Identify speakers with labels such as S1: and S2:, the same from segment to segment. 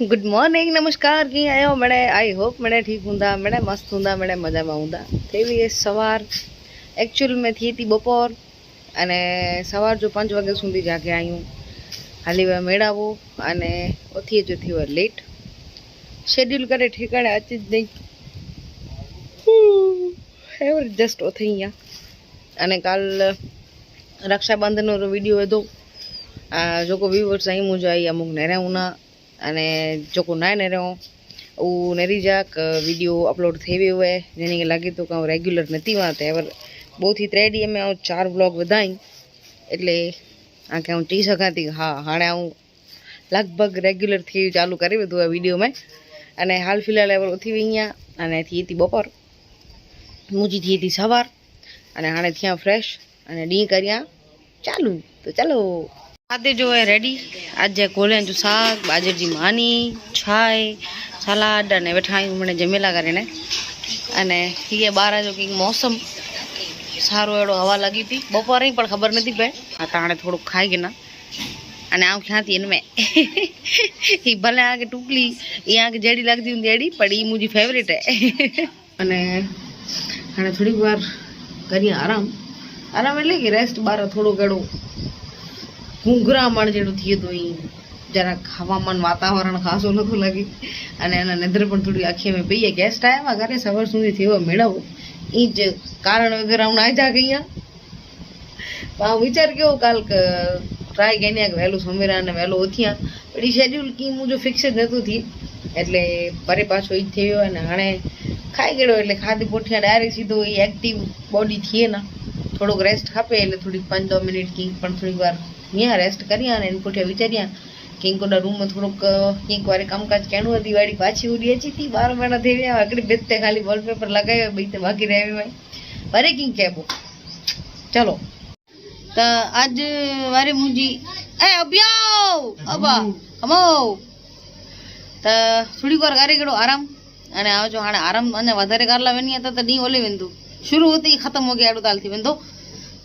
S1: good morning नमस्कार कीअं आहियो मैडे आई होप मैडे ठीक हूंदा मैडे मस्त हूंदा मैडे मज़ा में हूंदा थी हुई सवार एक्चुअल में थी थी बपोर अने सवार जो 5 वागे सुधी जागे आयूं हाली विया मेड़ावो अने उथी जो थी वियो लेट शेड्यूल करे ठिकाणे अची ज नहीं जस्ट उथी अँ अने काल रक्षाबंधन रो विडियो विधो जो को व्यूवर्स आई मुझे आई अमुक नेरा उना अने जो को ना ने रहो वो नेरी जाक वीडियो अपलोड थी वो है जेने लगे तो कहूँ रेग्युलर नहीं वहाँ एवर बहुत ही 3 डी में 4 व्लॉग वधाई एटले आके हूँ चई सका थी हाँ हाँ हूँ लगभग रेग्युलर थी चालू करी वो वीडियो में अने हाल फिलहाल एवर उठी वही अने थी थी बपोर मुझी थी थी सवार अने हाँ थिया फ्रेश अने डी करिया चालू तो चलो खाते जो है रेडी आज कोलियां जो साग बाजर जी मानी छाय सलाड अने वेठा आयूं मने जमेला करीने अने ये बार जो कि मौसम सारो एड़ो हवा लगी थी बपोरे पण खबर नहीं पे हाँ तो हाँ थोड़ा खाई गए ना अने आऊँ क्या थी इनमें ही भले आगे टुकली ये आगे जेड़ी लगती हूँ जेड़ी पर ये मुझी फेवरेट है अने हाँ थोड़ी बार करिए आराम आराम एटले कि रेस्ट बार थोड़ो केड़ो घूंघरामण जेड़ो थी तो જરાક હવામાન વાતાવરણ ખાસો નતું લાગી અને એના નજર પણ થોડી આખી में पई है गेस्ट आया घरे सवार सुधी थयो मेळावो ई ज कारण वगैरह हम ना जा गया पा विचार क्यों काल ट्राय केने वेलू समीरा ने वेलो उठ्या पण ई शेड्यूल की मुजो फिक्स ज नतु थी એટલે પરે પાછો ઈ થયો અને હાણે ખાઈ ગયો એટલે ખાધી પોઠિયા ડાયરેક્ટ सीधो ई एक्टिव बॉडी थी ना थोड़ोक रेस्ट खपे એટલે થોડી 5-10 મિનિટ की पण थोड़ी बार यहाँ रेस्ट करिया ने पोठिया विचारिया कि इनकोडा रूम में थोड़ोक एक बार कामकाज केणु हती वाड़ी पाछी उड़ी अची थी 12 महीना थी गया आकड़ी बेते खाली वॉलपेपर लगायो बीते बाकी रहे में भरे किंग केबो चलो तो आज वारे मुजी ए अबियाओ अबा हमो तो थोड़ी बार करे केड़ो आराम अने आओ जो हाणे आराम अने वधारे करला वेनी हता तो नी ओले वेंदो शुरू होते ही खत्म हो गया एडो ताल थी वेंदो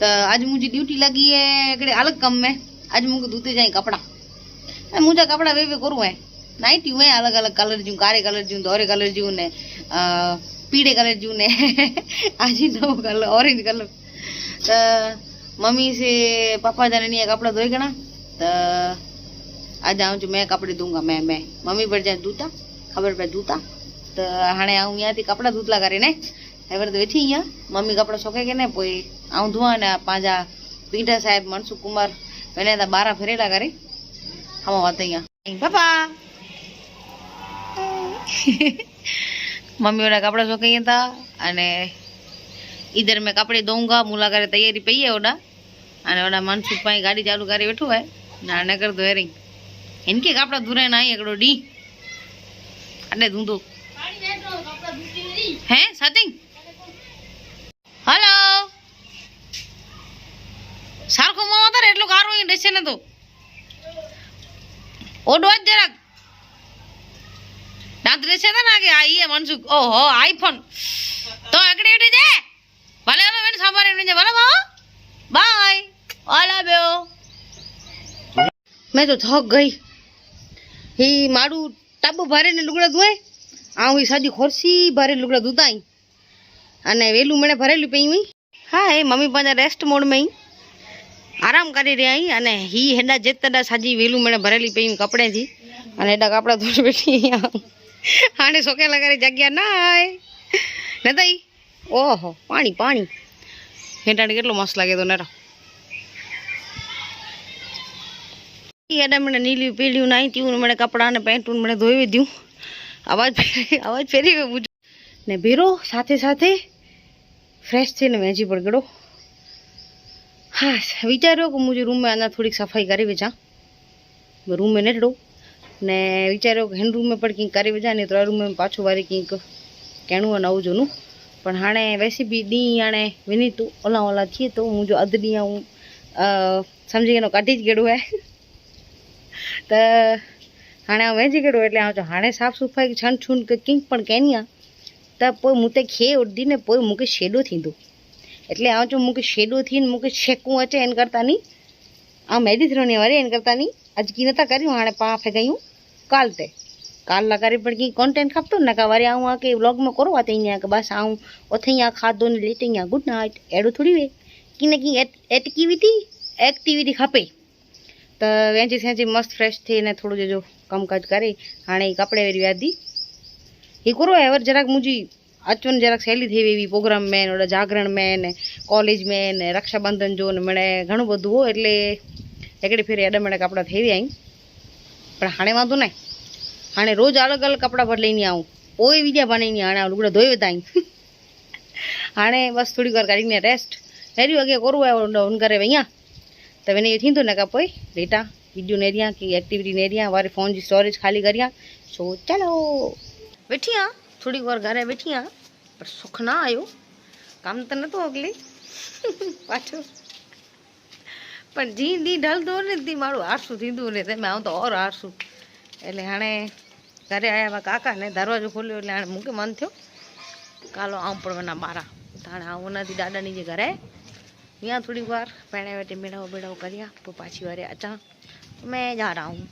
S1: तो आज मुझी ड्यूटी लगी है एकड़े अलग कम में आज मुझे धोते जाए कपड़ा मुझे कपड़ा वे करूँ है नाइटी हुए अलग अलग कलर जूँ कारे कलर जूँ दोरे कलर जूँ ने पीड़े कलर जूँ ने आज ही नवो कलर ऑरेंज कलर तो मम्मी से पापा जाने नहीं कपड़ा धोए गना तो आज आऊँ जो मैं कपड़े दूंगा मैं मम्मी पर जाए दूता खबर पे दूता तो हाँ आऊँ यहाँ थी कपड़ा धूतला करे ने एवर तो वेठी अँ मम्मी कपड़ा सोके के ने पोई आऊँ धोआ ने पांजा पीठा साहेब मनसुख कुमार मैंने 12 फेरेला करे हम आते हैं पापा मम्मी वाला कपड़ा सोके था अने इधर मैं कपड़े दूंगा मुला करे तैयारी पई है ओडा अने ओडा मनसुख भाई गाड़ी चालू करे बैठो है ना नगर धोए रही इनके कपड़ा धुरे ना एकड़ो डी अने धूंदो हैं सतिंग हेलो सारखो मो तारे એટલો કારો ઈ ડસે ને તો ઓડો જ જરાક દાંત રેસે ને ના કે આઈ હે મનસુખ ઓહો આઈફોન તો એકડી ઉઠી જે ભલે હવે મેને સવારે ને જે ભલે બાય ઓલા બેઓ मैं तो थक गई ही मारू टब भरे ने लुगड़ा धोए आऊँ ही साजी खोरसी भरे लुगड़ा धोताई अने वेलू मैंने भरेलू पई हुई हाँ हे मम्मी पाजा रेस्ट मोड में ही आराम करी रहा ही अने ही हेडा जेतडा साजी वेलू मैंने भरेली पई कपड़े थी अने हेडा कपड़ा धोई बैठी हाँ सोके लगा जग्या ना आए न तई ओहो पानी पानी हेडा केटलो मस्त लगे तो नेरा हेडा मैंने नीली पीली नाई थी मैंने कपड़ा ने पेंटू मैंने धोई दू आवाज फेरी ने भीरो साथे साथे फ्रेश थी ने वेची पड़ गयो हाँ विचारो कि मुझे रूम में अना थोड़ी सफाई करी वेचा रूम में नेठड़ो ने विचारो कि हैंड रूम में पण कंईक करी वेचा नहीं तो रूम में पाछो वारी कंईक कहणुं नवुं जूनूं पण हाणे वैसे भी डी हाणे विनी तू ओला ओला थी तो मुझो अध डी हूँ समझी गयो काढी ज गयो है तो हाँ वेची गयो एटले हाँ साफ सफाई छन छून कंईक पण कहनी तो पोइ मूंते खे उड्डी ने पोइ मूंखे शेडो थींदो एटले आ जो मूंखे शेडो थी मूंखे शेकूं अचे एन करता नहीं आ मेडिसिन वारी एन करता नहीं अज की नता करियूं हाँ पा फे गयूं काल ते काला करे पर की कंटेंट खपतो न का वारे आऊं के व्लॉग में करो आते यहाँ के बस आऊं ओथे यहाँ खादो ने लेटे यहाँ गुड नाइट एडो थोड़ी वे की न की एक्टिविटी खपे तो वेंची सेंची मस्त फ्रेश थी ने थोड़ो जो कमकाज करे हाणे कपड़े वेरी व्यादी ही करो एवर जराक मुझी अचवन जराक सहेली थी वी प्रोग्राम में ओडा जागरण में ने कॉलेज में ने रक्षाबंधन जो ने मने घणो बधु हो एटले एकड़ी फेरे एडमणे कपड़ा थई आई पण हाणे वांधो नहीं हाणे रोज अलग अलग कपड़ा बदलाईने आऊं पोइ बीजा बनाईने हाणे लुगड़ा धोई वेताई हाणे बस थोड़ी વાર काढीने रेस्ट हेरी वगे करू ऑन करे वैया तो वेने थींदो न का पोइ डेटा वीडियो नेरिया की एक्टिविटी नेरिया वारे फोन जी स्टोरेज खाली करिया सो चलो बैठिया थोड़ी વાર घरे बैठिया पर सुख ना आयो काम तो नतो अगली पाछो पण जी दी ढलदो ने दी मारो आरसू थींदो ने ते मैं तो और आरसू एटले हाणे घरे आया काका ने दरवाजो खोल्यो એટલે हाणे मूंखे मन थियो कालो आऊं पण वना मारा हाणे आऊं वना थी दादा नी जे घरे यहाँ थोड़ी बार पहने बैठे मेड़ाओ बेड़ाओ करिया तो पाछी वारे अचा मैं जा रहा हूँ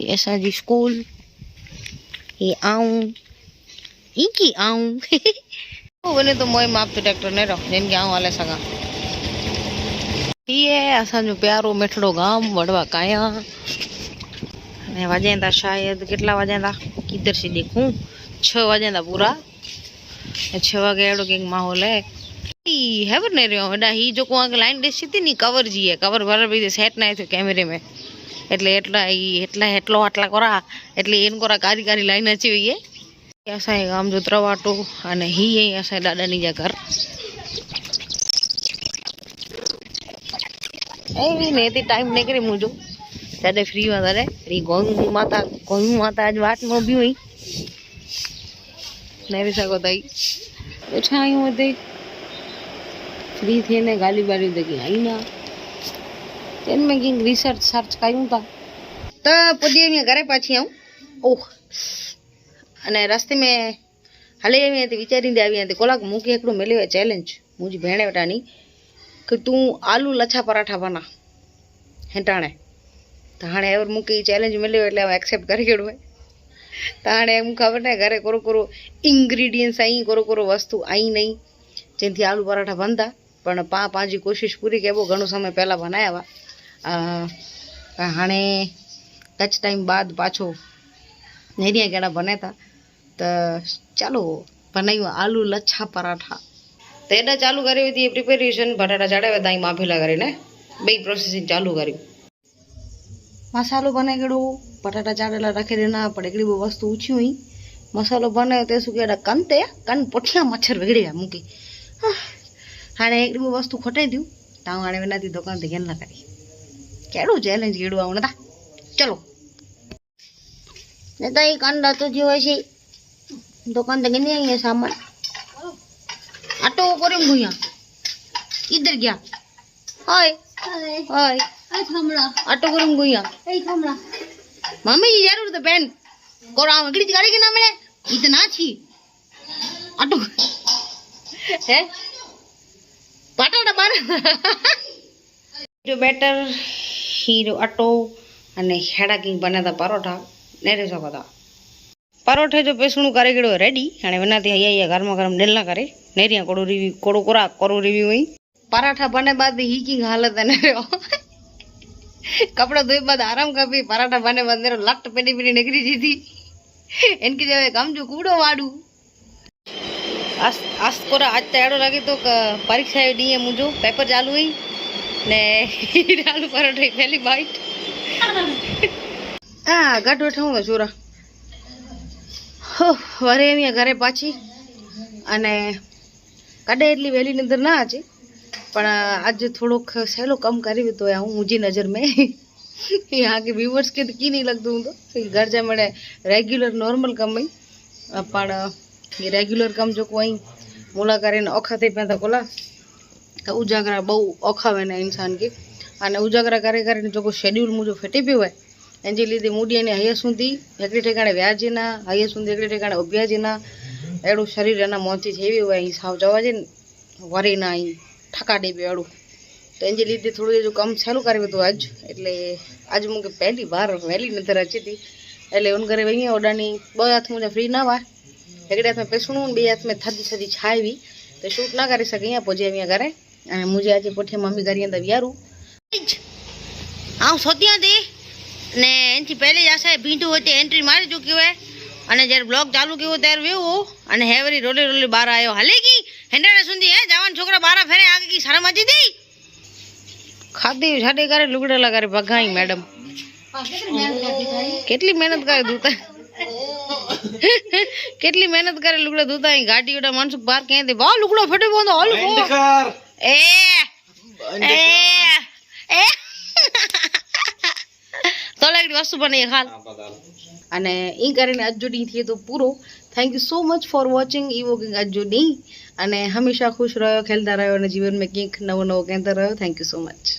S1: ऐसा जी स्कूल ये आऊं की आऊं वने तो मोय माप तो ट्रैक्टर ने रख जिन के आऊं वाले सगा ये असा जो प्यारो मिठड़ो गाम वड़वा काया ने वजेंदा शायद कितला वजेंदा किधर से देखूं 6 वजेंदा पूरा 6 वागे एड़ो के माहौल है ई हेवर ने रहो वडा ही जो को लाइन डिश थी नी कवर जी है कवर बराबर भी सेट ना थे कैमरे में એટલે એટલા એટલો આટલા કોરા એટલે એન કોરા કારી કારી લાઈન અચી વઈ है ऐसा है गाम जो त्रवाटो અને ही ऐसा दादा नी जा घर ए नेती टाइम निकरे मुजो दादा फ्री मा दादा री गोई माता आज वाट में भी हुई नहीं सको तई अच्छा आई हूं ते फ्री थे ने गाली बाली दगी आई ना तेन में की रिसर्च सर्च कयूं था तो पुजे में घरे पाछी आऊं ओह अने रस्ते में हले में ते विचारींदे आवी ते कोलाक मूके एकड़ो मिलियो है चैलेंज मुजी भेणे वटानी कि तू आलू लच्छा पराठा बना हेटाणे तो हाणे और मूके चैलेंज मिलियो એટલે હું एक्सेप्ट કરી ગયો है तो हाणे मूं खबर ने घरे कोरो कोरो इंग्रेडिएंट्स आई कोरो कोरो वस्तु आई नहीं जेथी आलू पराठा बनता पण पाजी कोशिश पूरी के वो घणो समय पहला बनाया वा हाणे कुछ टाइम बाद पाछो नेरिया केड़ा बने था तो चलो बनायो आलू लच्छा पराठा तो एडा चालू करी थी प्रिपेरेशन बटाटा चढ़ाव्या था माफेला करीने बे प्रोसेसिंग चालू करी मसालो बने गड़ो बटाटा चाड़ेला रखी देना पण एकड़ी बो वस्तु ऊंची हुई मसालो बने ते सु केड़ा कन पोठिया मच्छर विगड़या मूकी हाणे एकड़ी बो वस्तु खोटाई दियो ताऊ हाणे वेनाती दुकान ते गेन ला करी केड़ो चैलेंज केड़ो आवण ता चलो ने ताई कंडा तो जो है दुकान ते गेनी आई है सामान आटो करिम भुया इधर गया हाय हाय आई थमड़ा आटो करिम भुया आई थमड़ा मम्मी जी जरूर तो पेन कोरा अंगड़ी गाड़ी के नाम में इतना छी आटो है पटाटा बार जो बेटर हीरो आटो अने हेड़ा की बनाता परोठा नेरे सकता परोठे जो पेसणु करे गड़ो रेडी हाणे वनाती हया गरमा गरम डेलना करे नेरिया कोड़ो रिव्यू कोड़ो कोरा करो रिव्यू हुई पराठा बने बाद ही की हालत है नेरे कपड़ा धोए बाद आराम कर भी पराठा बने बाद मेरा लट पेडी पेडी निकली जी थी इनकी जगह कम जो कूड़ो वाडू आज कोरा आज तो एड़ो लगे तो परीक्षा डी है मुझो पेपर चालू हुई ने आलू पराठे पहली बाइट गट बैठा हूँ छोरा हो वरे अँ घरे पाछी अने कदे एटली वहेली निंदर ना अचे पण आज थोड़ोक सहेलो कम करी तो हूँ मुझी नज़र में यहाँ के व्यूवर्स के की नहीं लगता हूँ तो घर जा मैंने रेग्युलर नॉर्मल कम ही पण ये रेग्युलर कम जो कोई मूला करे औखा थी पे कोला तो उजागरा बहु औखा वे इंसान के अने उजागरा करे करे जो शेड्यूल मुझो फेटी पियो है एनी लीधे मूडिया ने हया सुधी एकड़ी ठेकाणे व्याजी ना हया सुधी एकड़ी ठेकाणे उभ्याजी ना एड़ो शरीर एना मोती थी हुए साव जवा जे वरी ना ठका दे पे एड़ू તો એની લીધે થોડું એ કામ સહેલું કર્યું હતું આજ એટલે આજ હું પહેલી વાર વહેલી નજર અચી હતી એટલે ઉन करे वही ओडानी बो हाथ मुझे फ्री ना हुआ एक हाथ में पेसणू बे हाथ में थदी थदी छाई तो शूट ना कर सके पहुंचे अँ घरे मुझे आज पुठे मम्मी करी अंदर वियारू हाँ सोतिया थी ने एनथी पहले ज आशा भींडू होती एंट्री मारी चुकी है અને જ્યારે બ્લોગ ચાલુ કર્યો ત્યારે વેવો અને હેવરી રોલે રોલે બહાર આવ્યો હાલેગી હેંડાડા સુધી હે જવાન છોકરા બારા ફેરે આગે કી શરમ આજી દી ખાધી છાડે કરે લુગડા લગારે ભગાઈ મેડમ કેટલી મહેનત કરે ધૂતા કેટલી મહેનત કરે લુગડા ધૂતા ગાડી ઉડા માણસો બહાર ક્યાં દે વાહ લુગડો ફટે બોંધો હાલ એ એ એ તો લાગડી વસ્તુ બને ખાલ અને એ કરીને આજનો ડી થયો તો પૂરો thank you so much for watching ઈવો આજનો ડી અને હંમેશા ખુશ રહ્યો ખેલતા રહ્યો અને જીવનમાં કંઈક નવો નવો કહેતા રહ્યો થેન્ક યુ સો મચ